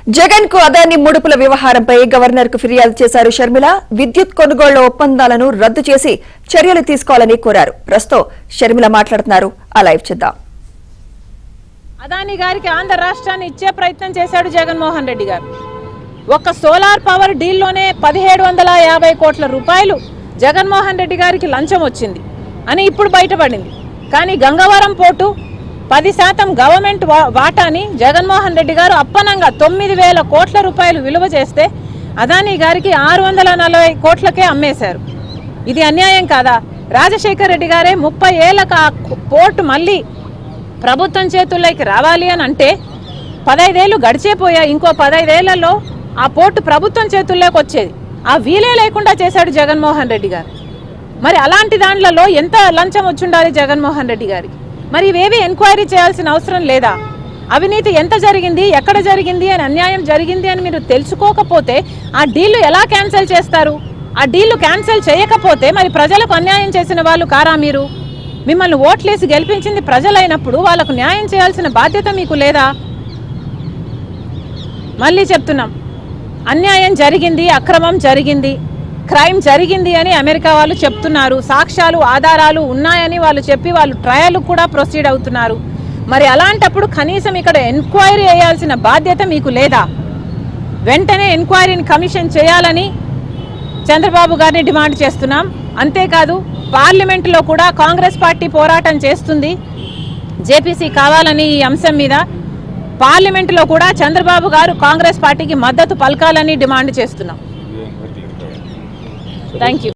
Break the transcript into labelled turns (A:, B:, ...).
A: జగన్ కు అదాని ముడుపుల వ్యవహారంపై గవర్నర్ కు ఫిర్యాదు చేశారు షర్మిల. విద్యుత్ కొనుగోళ్ల ఒప్పందాలను రద్దు చేసి చర్యలు తీసుకోవాలని కోరారు. ప్రస్తుతం షర్మిల మాట్లాడుతున్నారు. ఆ లైవ్ చూద్దాం.
B: అదాని గారికి ఆంధ్ర రాష్ట్రాన్ని ఇచ్చే ప్రయత్నం చేశాడు జగన్మోహన్ రెడ్డి గారు. ఒక్క సోలార్ పవర్ డీల్లోనే 1750 కోట్ల రూపాయలు జగన్మోహన్ రెడ్డి గారికి లంచం వచ్చింది అని ఇప్పుడు బయటపడింది. కానీ గంగవరం పోర్టు 10% గవర్నమెంట్ వాటాని జగన్మోహన్ రెడ్డి గారు అప్పనంగా 9000 కోట్ల రూపాయలు విలువ చేస్తే అదాని గారికి 640 కోట్లకే అమ్మేశారు. ఇది అన్యాయం కాదా? రాజశేఖర్ రెడ్డి గారే 30 ఏళ్లకు ఆ పోర్టు మళ్ళీ ప్రభుత్వం చేతుల్లోకి రావాలి అని అంటే 15 ఏళ్ళు గడిచేపోయా. ఇంకో 15 ఏళ్లలో ఆ పోర్టు ప్రభుత్వం చేతుల్లోకి వచ్చేది. ఆ వీలే లేకుండా చేశాడు జగన్మోహన్ రెడ్డి గారు. మరి అలాంటి దాంట్లో ఎంత లంచం వచ్చుండాలి జగన్మోహన్ రెడ్డి గారికి? మరి ఇవేవి ఎంక్వైరీ చేయాల్సిన అవసరం లేదా? అవినీతి ఎంత జరిగింది, ఎక్కడ జరిగింది అని, అన్యాయం జరిగింది అని మీరు తెలుసుకోకపోతే ఆ డీళ్లు ఎలా క్యాన్సిల్ చేస్తారు? ఆ డీళ్లు క్యాన్సిల్ చేయకపోతే మరి ప్రజలకు అన్యాయం చేసిన వాళ్ళు కారా మీరు? మిమ్మల్ని ఓట్లేసి గెలిపించింది ప్రజలైనప్పుడు వాళ్ళకు న్యాయం చేయాల్సిన బాధ్యత మీకు లేదా? మళ్ళీ చెప్తున్నాం, అన్యాయం జరిగింది, అక్రమం జరిగింది, క్రైమ్ జరిగింది అని అమెరికా వాళ్ళు చెప్తున్నారు. సాక్ష్యాలు ఆధారాలు ఉన్నాయని వాళ్ళు చెప్పి వాళ్ళు ట్రయల్ కూడా ప్రొసీడ్ అవుతున్నారు. మరి అలాంటప్పుడు కనీసం ఇక్కడ ఎంక్వైరీ చేయాల్సిన బాధ్యత మీకు లేదా? వెంటనే ఎంక్వైరీని కమిషన్ చేయాలని చంద్రబాబు గారిని డిమాండ్ చేస్తున్నాం. అంతేకాదు పార్లమెంటులో కూడా కాంగ్రెస్ పార్టీ పోరాటం చేస్తుంది జేపీసీ కావాలని. ఈ అంశం మీద పార్లమెంటులో కూడా చంద్రబాబు గారు కాంగ్రెస్ పార్టీకి మద్దతు పలకాలని డిమాండ్ చేస్తున్నాం. Thank you.